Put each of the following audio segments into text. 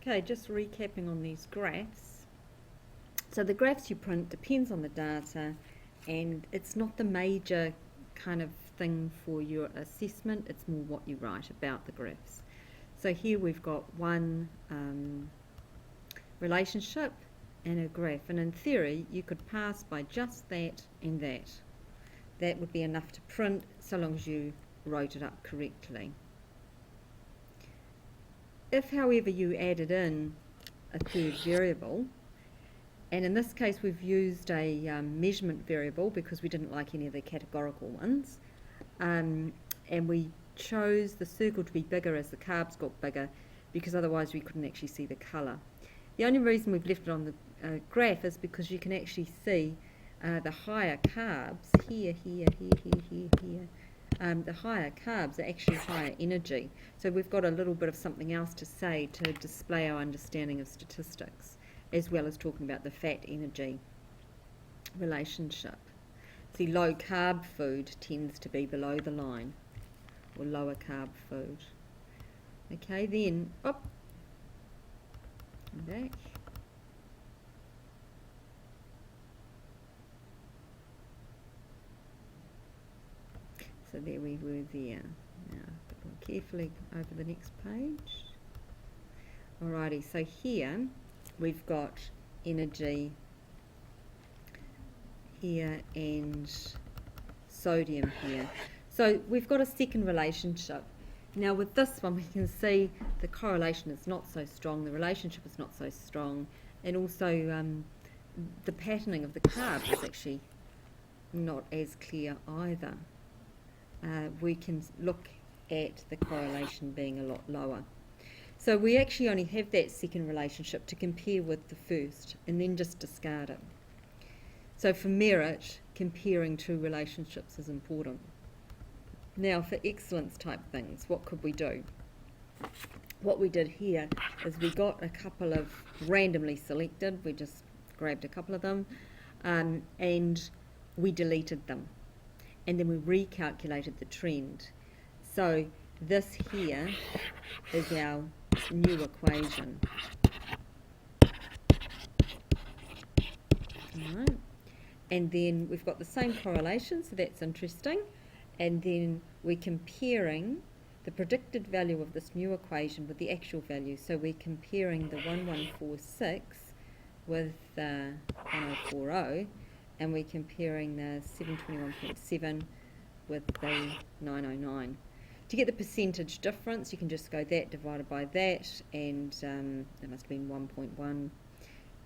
Okay, just recapping on these graphs. So the graphs you print depends on the data, and it's not the major kind of thing for your assessment, it's more what you write about the graphs. So here we've got one relationship and a graph, and in theory you could pass by just that and that. That would be enough to print so long as you wrote it up correctly. If, however, you added in a third variable, and in this case we've used a measurement variable because we didn't like any of the categorical ones, and we chose the circle to be bigger as the carbs got bigger because otherwise we couldn't actually see the colour. The only reason we've left it on the graph is because you can actually see the higher carbs here, the higher carbs are actually higher energy. So we've got a little bit of something else to say to display our understanding of statistics, as well as talking about the fat energy relationship. See, low carb food tends to be below the line, or lower carb food. Okay, then, come back. So there we were there. Now, a bit more carefully over the next page. Alrighty, so here we've got energy here and sodium here. So we've got a second relationship. Now with this one we can see the correlation is not so strong, the relationship is not so strong, and also the patterning of the carbs is actually not as clear either. We can look at the correlation being a lot lower. So we actually only have that second relationship to compare with the first, and then just discard it. So for merit, comparing two relationships is important. Now for excellence type things, what could we do? What we did here is we got a couple of randomly selected, we just grabbed a couple of them, and we deleted them. And then we recalculated the trend. So this here is our new equation. Alright. And then we've got the same correlation, so that's interesting. And then we're comparing the predicted value of this new equation with the actual value. So we're comparing the 1146 with the 1040, and we're comparing the 721.7 with the 909. To get the percentage difference, you can just go that divided by that, and it must have been 1.1,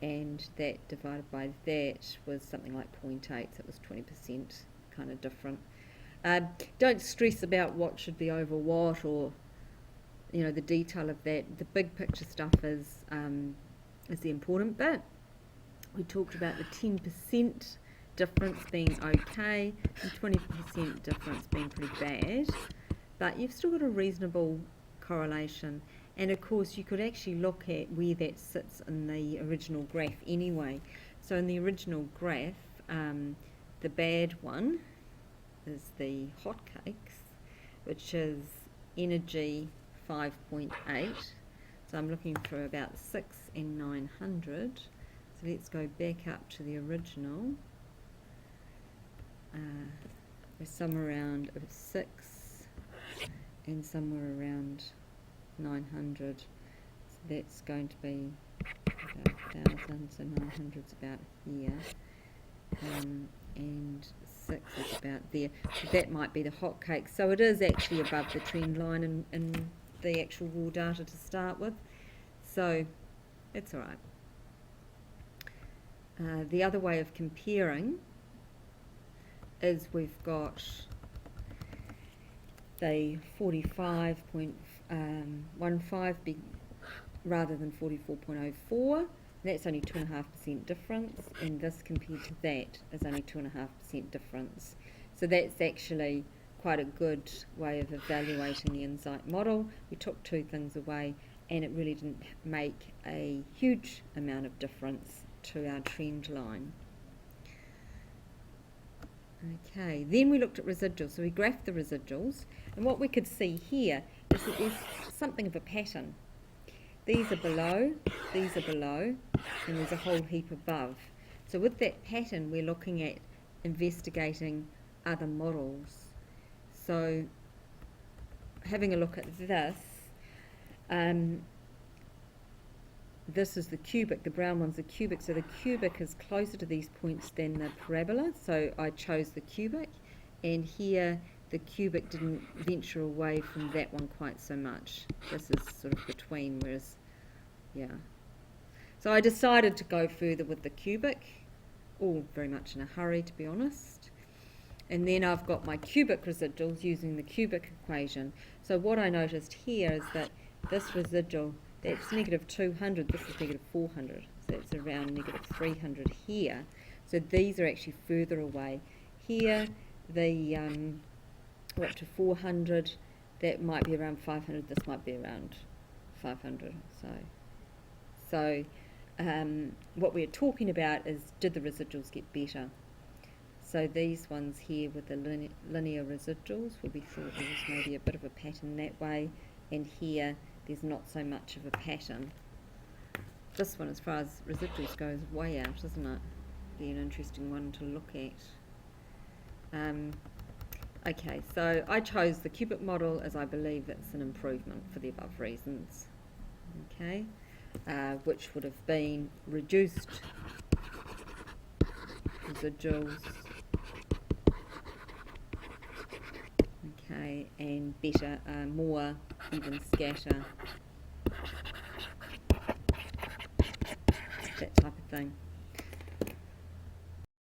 and that divided by that was something like 0.8, so it was 20% kind of different. Don't stress about what should be over what, or the detail of that. The big picture stuff is the important bit. We talked about the 10% difference being okay and 20% difference being pretty bad, but you've still got a reasonable correlation. And of course you could actually look at where that sits in the original graph anyway. So in the original graph, the bad one is the hotcakes, which is energy 5.8. So I'm looking for about 6 and 900. So let's go back up to the original. We're somewhere around 6 and somewhere around 900. So that's going to be about 1,000, so 900's about here. And 6 is about there. So that might be the hotcake. So it is actually above the trend line in the actual raw data to start with. So it's all right. The other way of comparing is we've got the 45.15 rather than 44.04. That's only 2.5% difference, and this compared to that is only 2.5% difference. So that's actually quite a good way of evaluating the Insight model. We took two things away, and it really didn't make a huge amount of difference to our trend line. Okay, then we looked at residuals. So we graphed the residuals, and what we could see here is that there's something of a pattern. these are below, and there's a whole heap above. So with that pattern, we're looking at investigating other models. So having a look at this, this is the cubic, the brown one's the cubic, so the cubic is closer to these points than the parabola, so I chose the cubic, and here the cubic didn't venture away from that one quite so much. This is sort of between, whereas, yeah. So I decided to go further with the cubic, all very much in a hurry, to be honest. And then I've got my cubic residuals using the cubic equation. So what I noticed here is that this residual, that's negative 200, this is negative 400, so it's around negative 300 here. So these are actually further away. Here, the we're up to 400, that might be around 500, this might be around 500. So what we're talking about is, did the residuals get better? So these ones here with the linear residuals, where we thought there was maybe a bit of a pattern that way, and here there's not so much of a pattern. This one, as far as residuals go, is way out, isn't it? Be an interesting one to look at. Okay, so I chose the cubic model as I believe it's an improvement for the above reasons. Okay, which would have been reduced residuals, okay, and better, more even scatter, that type of thing.